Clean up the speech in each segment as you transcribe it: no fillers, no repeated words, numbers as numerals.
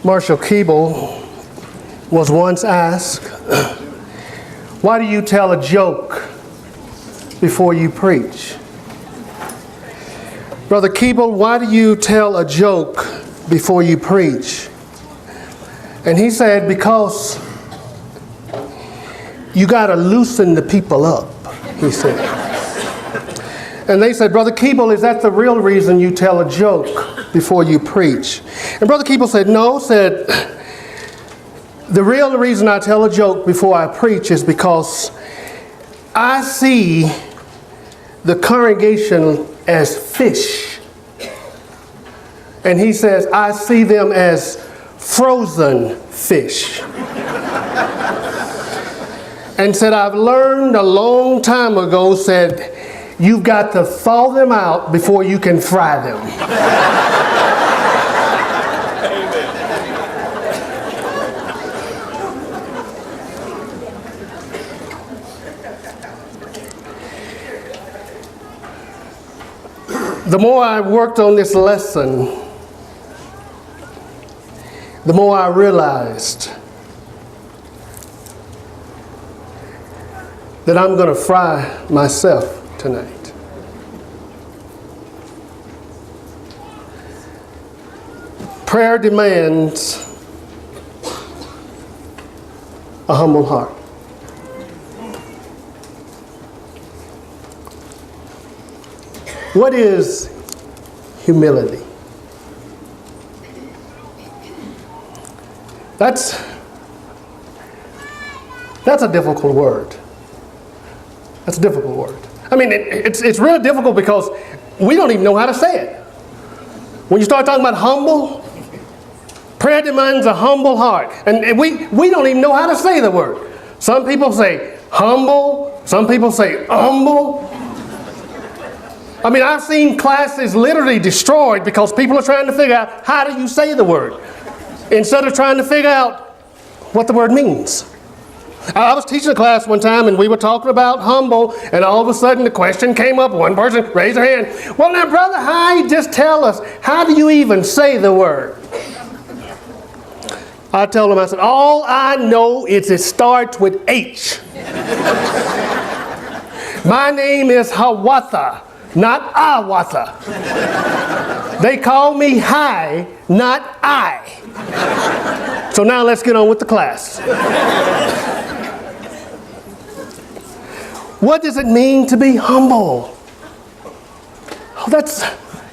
Marshall Keeble was once asked, why do you tell a joke before you preach? Brother Keeble, why do you tell a joke before you preach? And he said, because you got to loosen the people up, he said. And they said, Brother Keeble, is that the real reason you tell a joke before you preach? And Brother Keeble said, no, said, the real reason I tell a joke before I preach is because I see the congregation as fish. And he says, I see them as frozen fish. And said, I've learned a long time ago, said, you've got to thaw them out before you can fry them. The more I worked on this lesson, the more I realized that I'm going to fry myself tonight. Prayer demands a humble heart. What is humility? That's a difficult word. That's a difficult word. I mean, it's really difficult because we don't even know how to say it. When you start talking about humble, prayer demands a humble heart. And we don't even know how to say the word. Some people say humble. Some people say humble. I mean, I've seen classes literally destroyed because people are trying to figure out how do you say the word instead of trying to figure out what the word means. I was teaching a class one time and we were talking about humble, and all of a sudden the question came up. One person raised their hand. Well, now, Brother Hyde, just tell us, how do you even say the word? I told him, I said, all I know is it starts with H. My name is Hawatha, not Awatha. They call me High, not I. So now let's get on with the class. What does it mean to be humble? Oh,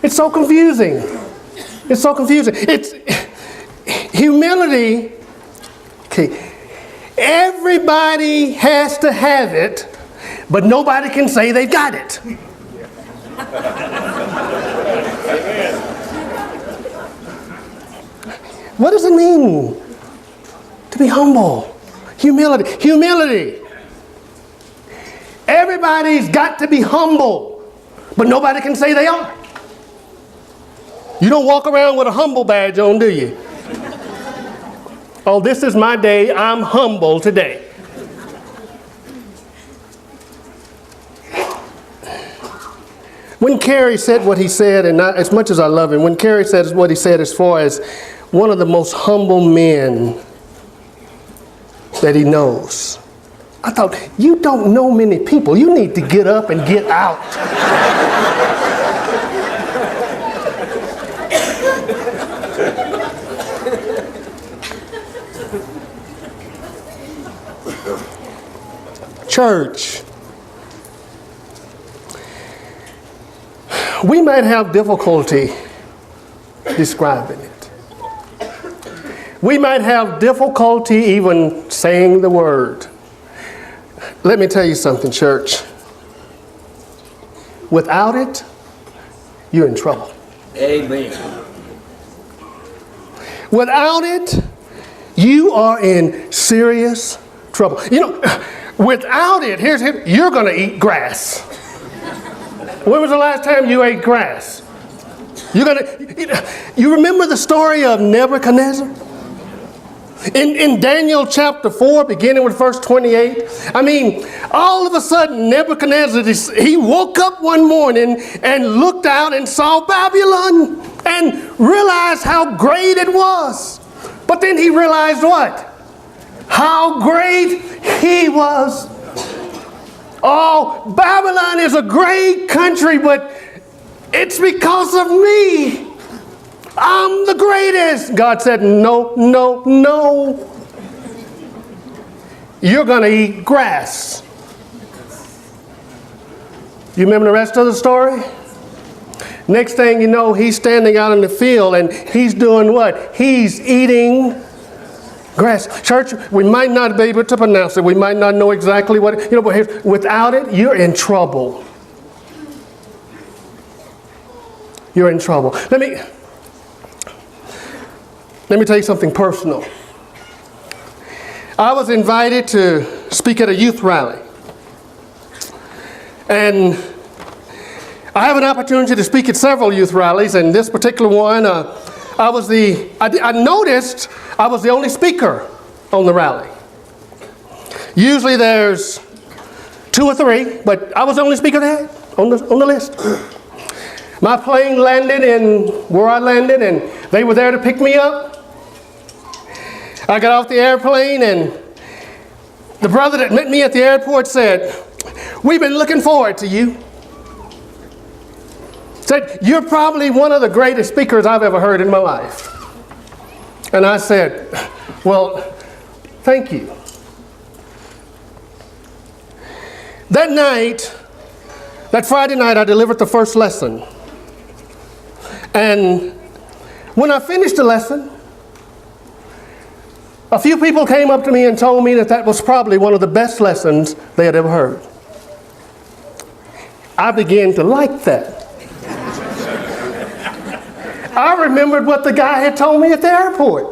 it's so confusing. It's so confusing. It's humility. Okay, everybody has to have it, but nobody can say they got it. What does it mean to be humble? Humility. Humility. Everybody's got to be humble, but nobody can say they are. You don't walk around with a humble badge on, do you? Oh, this is my day. I'm humble today. When Kerry said what he said, and as much as I love him, when Kerry said what he said as far as one of the most humble men that he knows, I thought, you don't know many people. You need to get up and get out. Church, we might have difficulty describing it. We might have difficulty even saying the word. Let me tell you something, church. Without it, you're in trouble. Amen. Without it, you are in serious trouble. You know, without it, you're going to eat grass. When was the last time you ate grass? You remember the story of Nebuchadnezzar? In Daniel chapter 4, beginning with verse 28, I mean, all of a sudden Nebuchadnezzar, he woke up one morning and looked out and saw Babylon and realized how great it was. But then he realized what? How great he was. Oh, Babylon is a great country, but it's because of me. I'm the greatest. God said, no, no, no. You're going to eat grass. You remember the rest of the story? Next thing you know, he's standing out in the field and he's doing what? He's eating grass. Church, we might not be able to pronounce it. We might not know exactly what it, but without it, you're in trouble. You're in trouble. Let me tell you something personal. I was invited to speak at a youth rally. And I have an opportunity to speak at several youth rallies, and this particular one, I noticed I was the only speaker on the rally. Usually there's 2 or 3, but I was the only speaker there on the list. My plane landed in where I landed, and they were there to pick me up. I got off the airplane, and the brother that met me at the airport said, "We've been looking forward to you." Said, "You're probably one of the greatest speakers I've ever heard in my life." And I said, "Well, thank you." That night, that Friday night, I delivered the first lesson. And when I finished the lesson, a few people came up to me and told me that was probably one of the best lessons they had ever heard. I began to like that. I remembered what the guy had told me at the airport.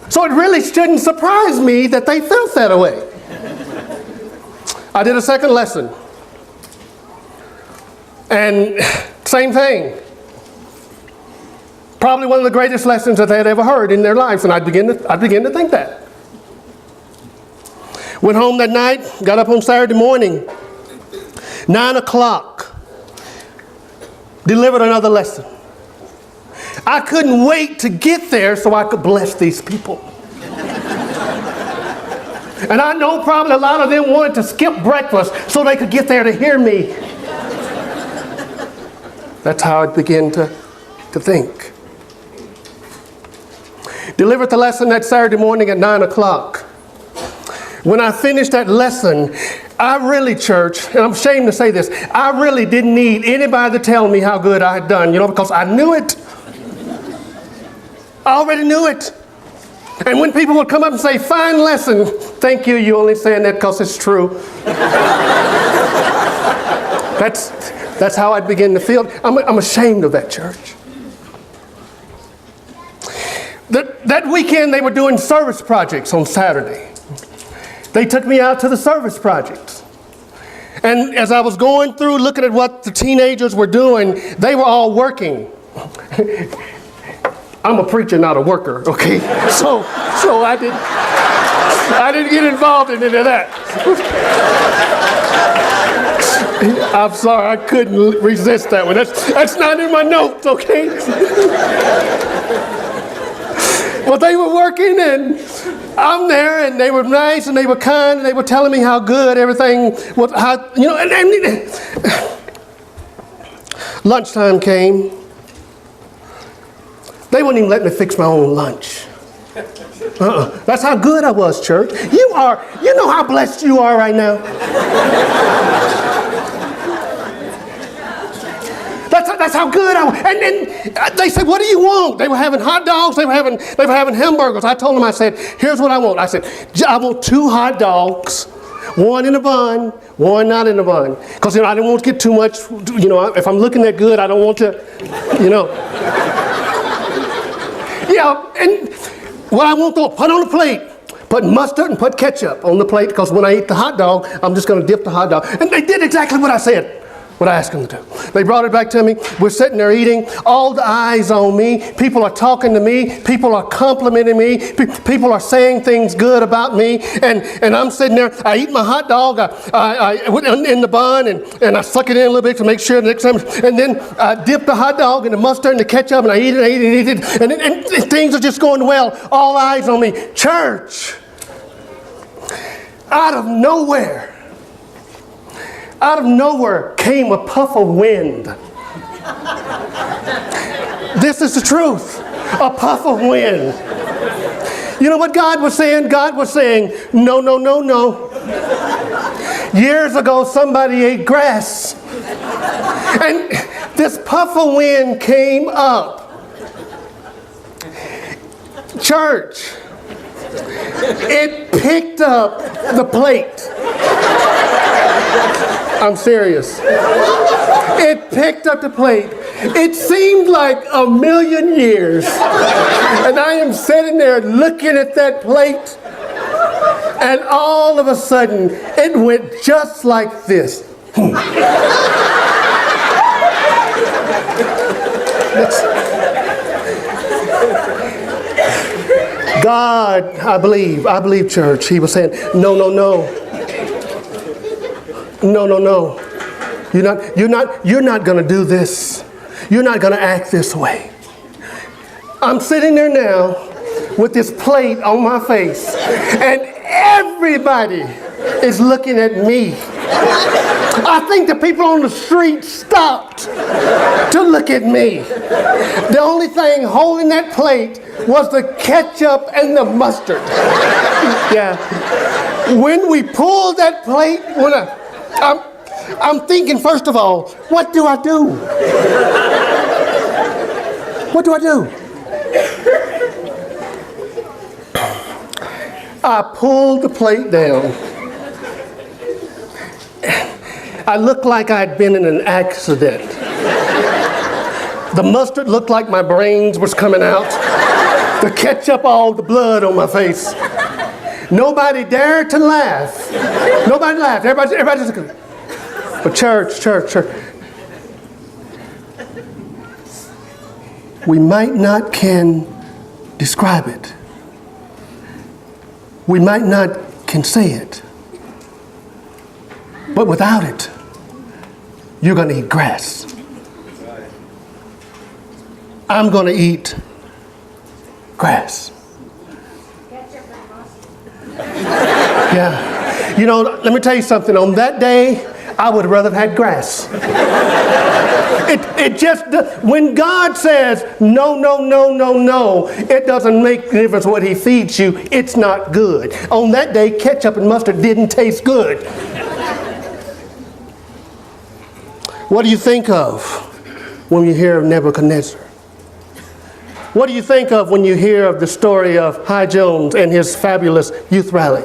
So it really shouldn't surprise me that they felt that way. I did a second lesson. And same thing. Probably one of the greatest lessons that they had ever heard in their lives, and I began to think that. Went home that night, got up on Saturday morning, 9 o'clock, delivered another lesson. I couldn't wait to get there so I could bless these people. And I know probably a lot of them wanted to skip breakfast so they could get there to hear me. That's how I began to think. Delivered the lesson that Saturday morning at 9 o'clock. When I finished that lesson, I really, church, and I'm ashamed to say this, I really didn't need anybody to tell me how good I had done, because I knew it. I already knew it. And when people would come up and say, "Fine lesson," thank you, you're only saying that because it's true. That's how I begin to feel. I'm ashamed of that, church. That weekend they were doing service projects on Saturday. They took me out to the service projects. And as I was going through looking at what the teenagers were doing, they were all working. I'm a preacher, not a worker, okay? So I didn't get involved in any of that. I'm sorry, I couldn't resist that one. That's not in my notes, okay? Well, they were working, and I'm there, and they were nice, and they were kind, and they were telling me how good everything was. And lunchtime came. They wouldn't even let me fix my own lunch. That's how good I was, church. You know how blessed you are right now. That's how good I was. And then they said, "What do you want?" They were having hot dogs. They were having hamburgers. I told them, I said, "Here's what I want." I said, "I want 2 hot dogs, 1 in a bun, 1 not in a bun." Because I didn't want to get too much, if I'm looking that good, I don't want to, Yeah, and what I want to put on the plate, put mustard and put ketchup on the plate, because when I eat the hot dog, I'm just going to dip the hot dog. And they did exactly what I said. what I asked them to do. They brought it back to me. We're sitting there eating. All the eyes on me. People are talking to me. People are complimenting me. People are saying things good about me. And I'm sitting there. I eat my hot dog in the bun, and I suck it in a little bit to make sure the next time. And then I dip the hot dog in the mustard and the ketchup, and I eat it. And things are just going well. All eyes on me. Church. Out of nowhere came a puff of wind. This is the truth. A puff of wind. You know what God was saying? God was saying, no, no, no, no. Years ago, somebody ate grass. And this puff of wind came up. Church, it picked up the plate. I'm serious. It picked up the plate. It seemed like a million years. And I am sitting there looking at that plate. And all of a sudden, it went just like this. God, I believe, church, he was saying, no, no, no. No, no, no. You're not going to do this. You're not going to act this way. I'm sitting there now with this plate on my face, and everybody is looking at me. I think the people on the street stopped to look at me. The only thing holding that plate was the ketchup and the mustard. Yeah. When we pulled that plate, I'm thinking, first of all, what do I do? What do I do? I pulled the plate down. I looked like I'd been in an accident. The mustard looked like my brains was coming out. The ketchup, all the blood on my face. Nobody dared to laugh. Nobody laughed. Everybody just... But church. We might not can describe it. We might not can say it. But without it, you're going to eat grass. I'm going to eat grass. Yeah. You know, let me tell you something. On that day, I would rather have had grass. It just, when God says, no, no, no, no, no, it doesn't make a difference what he feeds you. It's not good. On that day, ketchup and mustard didn't taste good. What do you think of when you hear of Nebuchadnezzar? What do you think of when you hear of the story of Hy Jones and his fabulous youth rally?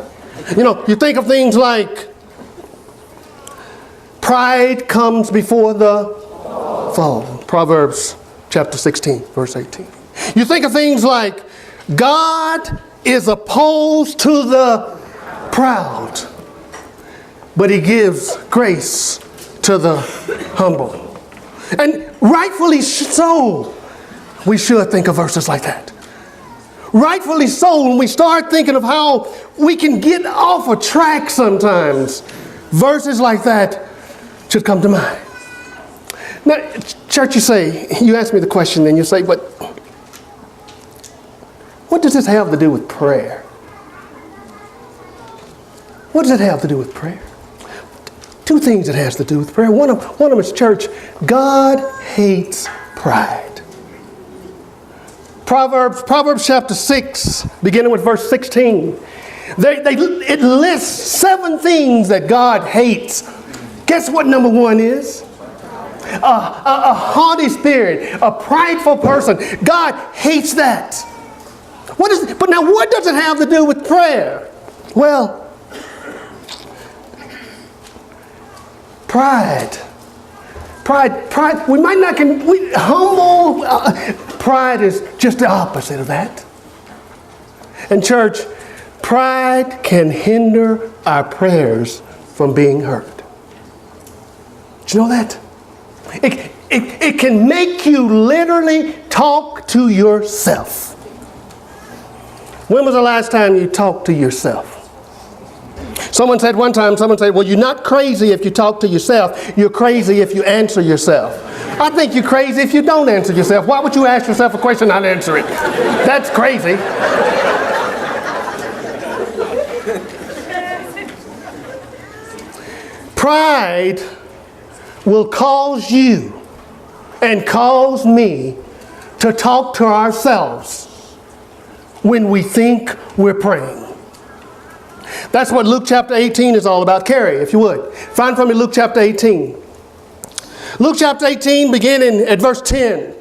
You know, you think of things like pride comes before the fall. Proverbs chapter 16, verse 18. You think of things like God is opposed to the proud, but he gives grace to the humble. And rightfully so, we should think of verses like that. Rightfully so, when we start thinking of how we can get off a track sometimes, verses like that should come to mind. Now, church, you ask me the question, and you say, but what does this have to do with prayer? What does it have to do with prayer? Two things it has to do with prayer. One of them is, church, God hates pride. Proverbs chapter 6, beginning with verse 16. It lists 7 things that God hates. Guess what number 1 is? A haughty spirit, a prideful person. God hates that. But now what does it have to do with prayer? Well, pride. We might not humble. Pride is just the opposite of that. And church, pride can hinder our prayers from being heard. Did you know that? It can make you literally talk to yourself. When was the last time you talked to yourself? Someone said, well, you're not crazy if you talk to yourself. You're crazy if you answer yourself. I think you're crazy if you don't answer yourself. Why would you ask yourself a question and not answer it? That's crazy. Pride will cause you and cause me to talk to ourselves when we think we're praying. That's what Luke chapter 18 is all about. Carrie, if you would. Find for me Luke chapter 18. Luke chapter 18, beginning at verse 10.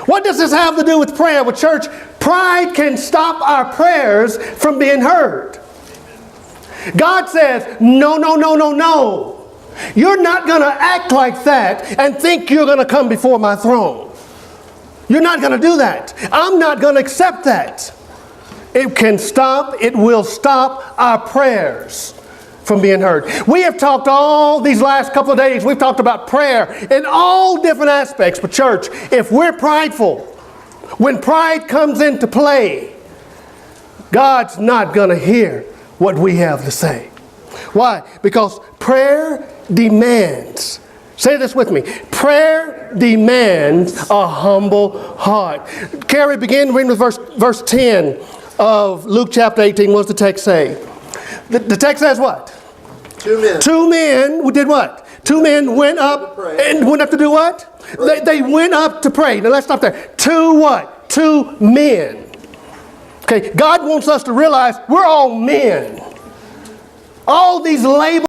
What does this have to do with prayer? Well, church, pride can stop our prayers from being heard. God says, no, no, no, no, no. You're not going to act like that and think you're going to come before my throne. You're not going to do that. I'm not going to accept that. It will stop our prayers from being heard. We have talked all these last couple of days, we've talked about prayer in all different aspects. But church, if we're prideful, when pride comes into play, God's not going to hear what we have to say. Why? Because prayer demands, say this with me, prayer demands a humble heart. Carrie, begin reading with verse 10 of Luke chapter 18. What does the text say? The text says what? Two men did what? Two men went up and went up to do what? They went up to pray. Now let's stop there. Two what? Two men. Okay, God wants us to realize we're all men. All these labels